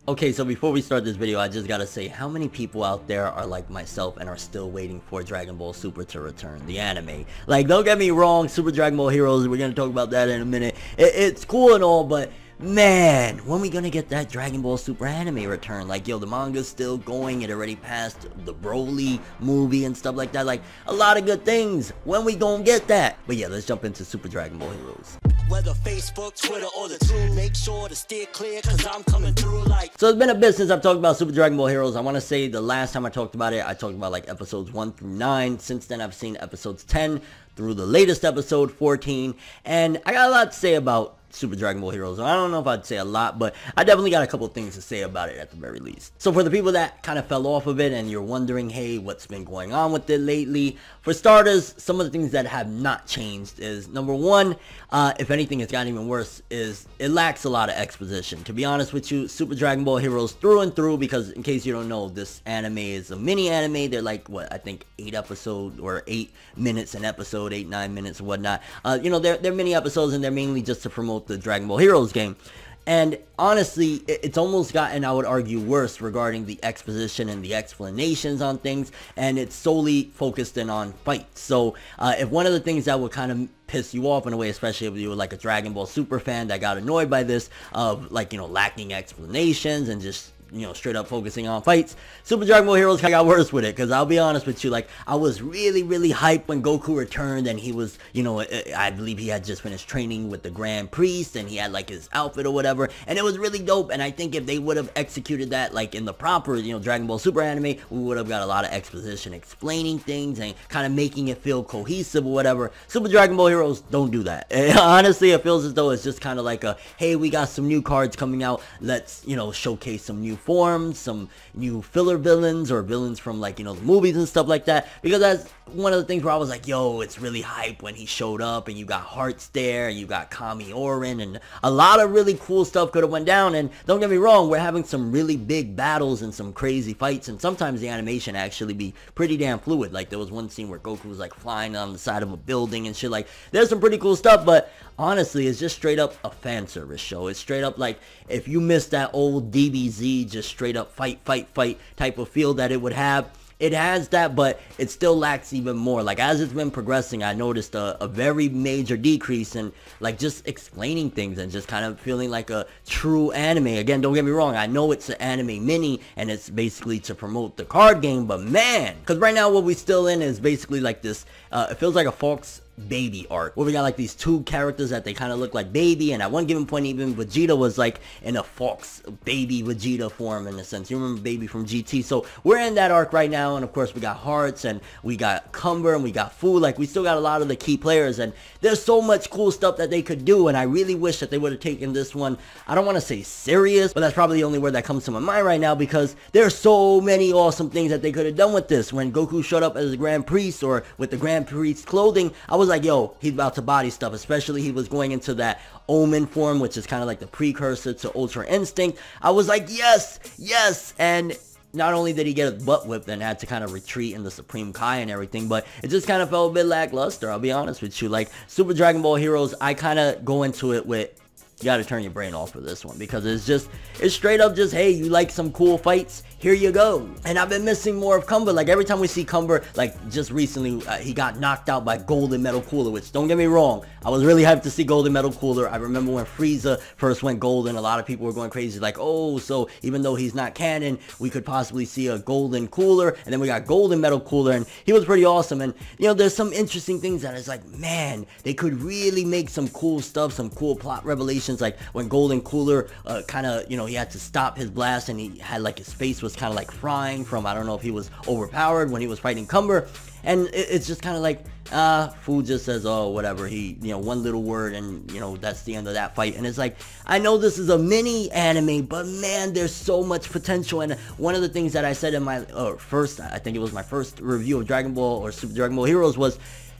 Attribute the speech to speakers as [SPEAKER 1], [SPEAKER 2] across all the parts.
[SPEAKER 1] Okay, so before we start this video, I just gotta say, how many people out there are like myself and are still waiting for Dragon Ball Super to return, the anime? Like, don't get me wrong, Super Dragon Ball Heroes, we're gonna talk about that in a minute. It's cool and all, but man, when we gonna get that Dragon Ball Super anime return? Like, yo, the manga's still going, it already passed the Broly movie and stuff like that. Like, a lot of good things. When we gonna get that? But yeah, let's jump into Super Dragon Ball Heroes.
[SPEAKER 2] Whether Facebook, Twitter, or the two, make sure to steer clear, cause I'm coming through like...
[SPEAKER 1] So it's been a bit since I've talked about Super Dragon Ball Heroes. I want to say the last time I talked about it, I talked about like episodes 1 through 9. Since then, I've seen episodes 10 through the latest episode, 14. And I got a lot to say about Super Dragon Ball Heroes. I don't know if I'd say a lot, but I definitely got a couple things to say about it at the very least. So for the people that kind of fell off of it and you're wondering, hey, what's been going on with it lately? For starters, some of the things that have not changed is, number one, if anything, it's gotten even worse, is it lacks a lot of exposition. To be honest with you, Super Dragon Ball Heroes through and through, because in case you don't know, this anime is a mini anime. They're like, what, I think 8 episodes or 8 minutes an episode, 8-9 minutes or whatnot. You know, they're mini episodes and they're mainly just to promote the Dragon Ball Heroes game. And honestly, it's almost gotten, I would argue, worse regarding the exposition and the explanations on things, and it's solely focused in on fights. So if one of the things that would kind of piss you off in a way, especially if you were like a Dragon Ball Super fan that got annoyed by this, of like, you know, lacking explanations and just, you know, straight up focusing on fights, Super Dragon Ball Heroes got worse with it. Because I'll be honest with you, like, I was really hyped when Goku returned, and he was, you know, I believe he had just finished training with the Grand Priest, and he had like his outfit or whatever, and it was really dope. And I think if they would have executed that like in the proper, you know, Dragon Ball Super anime, we would have got a lot of exposition explaining things and kind of making it feel cohesive or whatever. Super Dragon Ball Heroes don't do that. And honestly, it feels as though it's just kind of like a, hey, we got some new cards coming out, let's, you know, showcase some new forms, some new filler villains or villains from, like, you know, the movies and stuff like that. Because that's one of the things where I was like, yo, it's really hype when he showed up, and you got Hearts there, and you got Kami Orin, and a lot of really cool stuff could have went down. And don't get me wrong, we're having some really big battles and some crazy fights, and sometimes the animation actually be pretty damn fluid. Like, there was one scene where Goku was like flying on the side of a building and shit. Like, there's some pretty cool stuff, but honestly, it's just straight up a fan service show. It's straight up like, if you missed that old DBZ, just straight up fight type of feel that it would have, it has that, but it still lacks even more. Like, as it's been progressing, I noticed a very major decrease in, like, just explaining things and just kind of feeling like a true anime. Again, don't get me wrong, I know it's an anime mini and it's basically to promote the card game, but man, because right now what we still in is basically like this, it feels like a Fox baby arc, where we got like these two characters that they kind of look like baby, and at one given point even Vegeta was like in a Fox baby Vegeta form in a sense. You remember Baby from GT? So we're in that arc right now, and of course we got Hearts, and we got Cumber, and we got Fu. Like, we still got a lot of the key players, and there's so much cool stuff that they could do, and I really wish that they would have taken this one, I don't want to say serious, but that's probably the only word that comes to my mind right now, because there's so many awesome things that they could have done with this. When Goku showed up as the Grand Priest, or with the Grand Priest clothing, I was like, yo, he's about to body stuff. Especially he was going into that Omen form, which is kind of like the precursor to Ultra Instinct. I was like, yes. And not only did he get his butt whipped and had to kind of retreat in the Supreme Kai and everything, but it just kind of felt a bit lackluster, I'll be honest with you. Like, Super Dragon Ball Heroes, I kind of go into it with, you gotta turn your brain off for this one, because it's straight up just, hey, you like some cool fights, here you go. And I've been missing more of Cumber. Like, every time we see Cumber, like just recently, he got knocked out by Golden Metal Cooler, which, don't get me wrong, I was really hyped to see Golden Metal Cooler. I remember when Frieza first went golden, a lot of people were going crazy, like, oh, so even though he's not canon, we could possibly see a Golden Cooler. And then we got Golden Metal Cooler, and he was pretty awesome. And, you know, there's some interesting things that is like, man, they could really make some cool stuff, some cool plot revelations. Like when Golden Cooler kind of, you know, he had to stop his blast, and he had like, his face was kind of like frying from, I don't know if he was overpowered when he was fighting Cumber. And it's just kind of like, Fu just says, oh, whatever, he, you know, one little word, and, you know, that's the end of that fight. And it's like, I know this is a mini anime, but man, there's so much potential. And one of the things that I said in my first, I think it was my first review of Dragon Ball or Super Dragon Ball Heroes, was,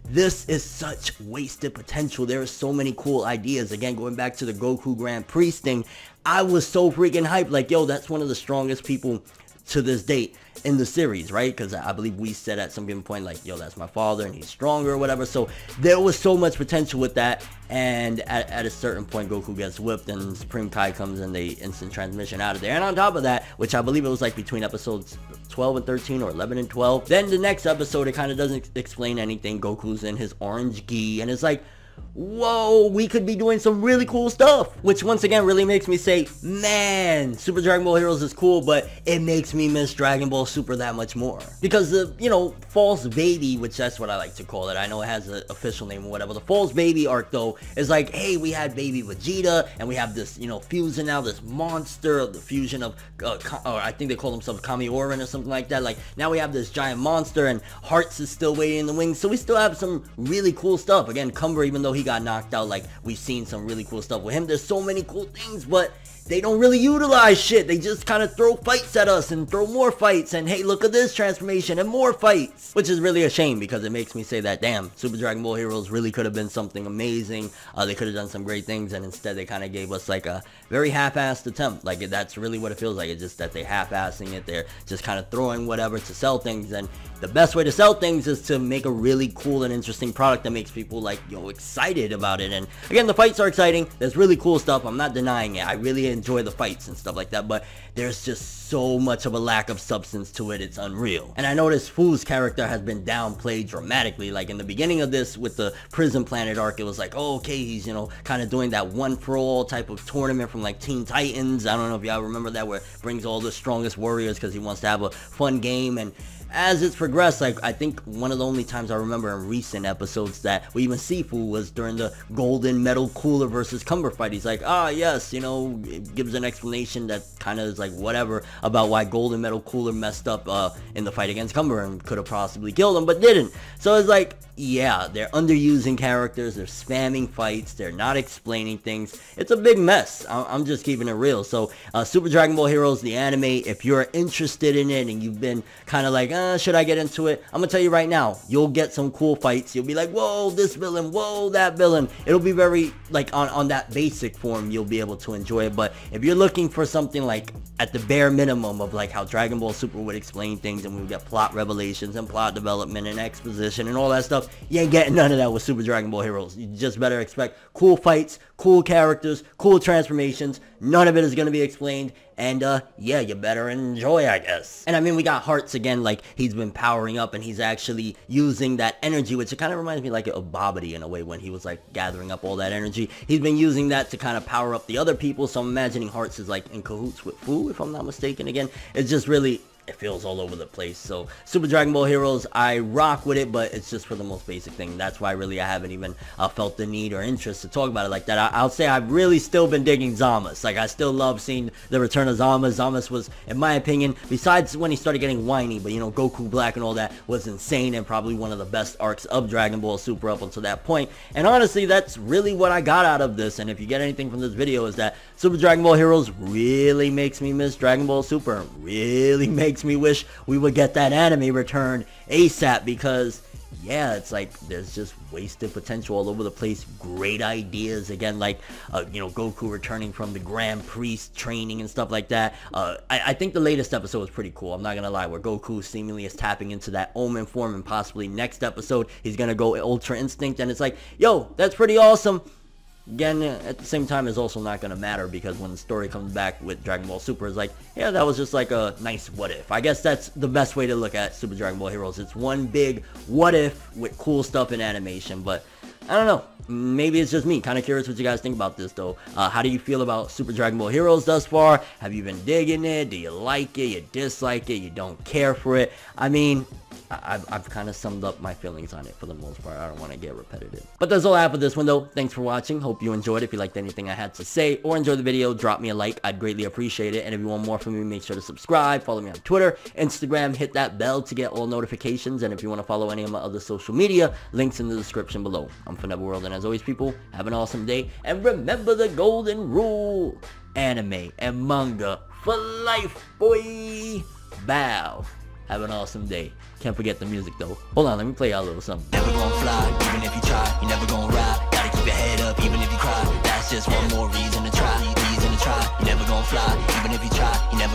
[SPEAKER 1] this is such wasted potential. There are so many cool ideas. Again, going back to the Goku Grand Priest thing, I was so freaking hyped. Like, yo, that's one of the strongest people to this date in the series, right? Because I believe we said at some given point, like, yo, that's my father and he's stronger or whatever. So there was so much potential with that. And at a certain point, Goku gets whipped and Supreme Kai comes and they instant transmission out of there. And on top of that, which I believe it was like between episodes 12 and 13 or 11 and 12, then the next episode, it kind of doesn't explain anything. Goku's in his orange gi and it's like, whoa, we could be doing some really cool stuff, which once again really makes me say, man, Super Dragon Ball Heroes is cool, but it makes me miss Dragon Ball Super that much more. Because the, you know, False Baby, which that's what I like to call it, I know it has an official name or whatever, the False Baby arc though is like, hey, we had baby Vegeta and we have this, you know, fusion now, this monster, the fusion of or I think they call themselves Kami-Oren or something like that. Like, now we have this giant monster and Hearts is still waiting in the wings, so we still have some really cool stuff. Again, Cumber, even though he got knocked out, like, we've seen some really cool stuff with him. There's so many cool things, but they don't really utilize shit. They just kind of throw fights at us and throw more fights and, hey, look at this transformation and more fights, which is really a shame because it makes me say that, damn, Super Dragon Ball Heroes really could have been something amazing. They could have done some great things, and instead they kind of gave us like a very half-assed attempt. Like, that's really what it feels like. It's just that they half-assing it. They're just kind of throwing whatever to sell things, and the best way to sell things is to make a really cool and interesting product that makes people, like, yo, excited about it. And again, the fights are exciting. There's really cool stuff. I'm not denying it. I really enjoy the fights and stuff like that, but there's just so much of a lack of substance to it. It's unreal. And I noticed Fu's character has been downplayed dramatically. Like, in the beginning of this with the Prison Planet arc, it was like, oh, okay, he's, you know, kind of doing that one for all type of tournament from like Teen Titans. I don't know if y'all remember that, where it brings all the strongest warriors because he wants to have a fun game. And as it's progressed, like, I think one of the only times I remember in recent episodes that we even see Fu was during the Golden Metal Cooler versus Cumber fight. He's like, ah, yes, you know, it gives an explanation that kind of is like whatever about why Golden Metal Cooler messed up in the fight against Cumber and could have possibly killed him, but didn't. So it's like, yeah, they're underusing characters, they're spamming fights, they're not explaining things. It's a big mess. I'm just keeping it real. So Super Dragon Ball Heroes, the anime, if you're interested in it and you've been kind of like, should I get into it? I'm gonna tell you right now, you'll get some cool fights. You'll be like, whoa, this villain, whoa, that villain. It'll be very, like, on that basic form, you'll be able to enjoy it. But if you're looking for something like at the bare minimum of like how Dragon Ball Super would explain things and we would get plot revelations and plot development and exposition and all that stuff, you ain't getting none of that with Super Dragon Ball Heroes. You just better expect cool fights, cool characters, cool transformations. None of it is going to be explained. And, yeah, you better enjoy, I guess. And I mean, we got Hearts again, like, he's been powering up and he's actually using that energy, which it kind of reminds me like of Bobbity in a way when he was, like, gathering up all that energy. He's been using that to kind of power up the other people, so I'm imagining Hearts is, like, in cahoots with Fu, if I'm not mistaken. Again, it's just really, it feels all over the place. So Super Dragon Ball Heroes, I rock with it, but it's just for the most basic thing. That's why really I haven't even felt the need or interest to talk about it like that. I'll say I've really still been digging Zama's. Like, I still love seeing the return of Zama's. Zama's was, in my opinion, besides when he started getting whiny, but you know, Goku Black and all that was insane and probably one of the best arcs of Dragon Ball Super up until that point. And honestly, that's really what I got out of this. And if you get anything from this video, is that Super Dragon Ball Heroes really makes me miss Dragon Ball Super. Really makes me wish we would get that anime return ASAP, because yeah, it's like there's just wasted potential all over the place. Great ideas again, like you know, Goku returning from the Grand Priest training and stuff like that. I think the latest episode was pretty cool, I'm not gonna lie, where Goku seemingly is tapping into that Omen form, and possibly next episode he's gonna go Ultra Instinct, and it's like, yo, that's pretty awesome. Again, at the same time, it's also not going to matter, because when the story comes back with Dragon Ball Super, it's like, yeah, that was just like a nice what if. I guess that's the best way to look at Super Dragon Ball Heroes. It's one big what if with cool stuff in animation, but I don't know. Maybe it's just me. Kind of curious what you guys think about this, though. How do you feel about Super Dragon Ball Heroes thus far? Have you been digging it? Do you like it? You dislike it? You don't care for it? I mean, I've kind of summed up my feelings on it for the most part. I don't want to get repetitive. But that's all I have for this one, though. Thanks for watching. Hope you enjoyed. If you liked anything I had to say or enjoyed the video, drop me a like. I'd greatly appreciate it. And if you want more from me, make sure to subscribe. Follow me on Twitter, Instagram. Hit that bell to get all notifications. And if you want to follow any of my other social media, links in the description below. I'm ForneverWorld, and as always, people, have an awesome day. And remember the golden rule. Anime and manga for life, boy. Bow. Have an awesome day. Can't forget the music, though. Hold on, let me play y'all a little something.
[SPEAKER 2] Never gonna fly, even if you try. You never gonna ride. Gotta keep your head up, even if you cry. That's just one more reason to try. Reason to try. You never gonna fly, even if you try. You never